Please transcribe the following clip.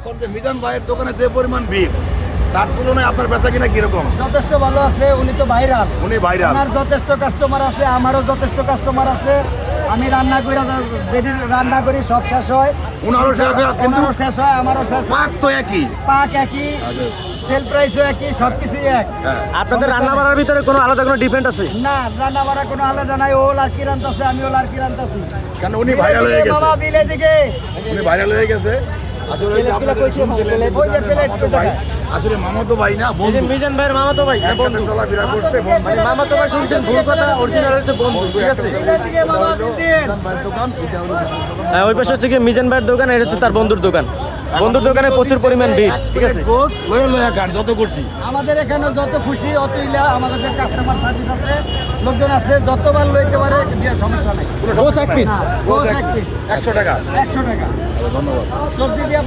এখন যে মিজান ভাইয়ের দোকানে যে পরিমাণ ভিড়, তার তুলনায় আপনার বেচা কিনা কিরকম? যথেষ্ট ভালো আছে, উনি তো ভাইরাল, উনি ভাইরাল। আমার যথেষ্ট কাস্টমার আছে, আমারও যথেষ্ট কাস্টমার আছে। আমি রান্না করি, যেটি রান্না করি সব শেষ হয়, উনারও শেষ হয়, কিন্তু ওনারও শেষ হয়, আমারও শেষ হয়। পাক তো একই। পাক একই, সেল প্রাইসও একই, সব কিছুই এক। আপনাদের রান্না বাড়ার ভিতরে কোনো আলাদা কোনো ডিফারেন্ট আছে? না, রান্না বাড়া কোনো আলাদা নাই। ও লার্কি রান্তাছে, আমি ও লার্কি রান্তাছি। কারণ উনি ভাইরাল হয়ে গেছে, বাবা বিলে দিকে উনি ভাইরাল হয়ে গেছে। আসলে ওই যে আপনাদের শুনছিলেন যে ওই যে প্লেট মামাতো ভাই, আসলে মামাতো ভাই না, বন্ধু। মিজান ভাইয়ের মামাতো ভাই, একসাথে চলাফেরা করছে, বন্ধু। মানে মামাতো ভাই শুনছেন ভুল কথা, অরিজিনাল হচ্ছে বন্ধু, ঠিক আছে? বিলে দিকে বাবা দিন। হ্যাঁ, ওই পাশে হচ্ছে কি মিজান ভাইয়ের দোকান, এটা হচ্ছে তার বন্ধুর দোকান। বন্ধুর দোকানে প্রচুর পরিমাণ ভিড়, ঠিক আছে? গোস লয়ে লয়ে খান যত করছি। আমাদের এখানে যত খুশি অত ইলা, আমাদের কাস্টমার সার্ভিস আছে, লোকজন আছে, যতবার লইতে পারে, দিয়ে সমস্যা নেই। গোস এক পিস। গোস এক পিস 100 টাকা। 100 টাকা। ধন্যবাদ। সবজি দিয়ে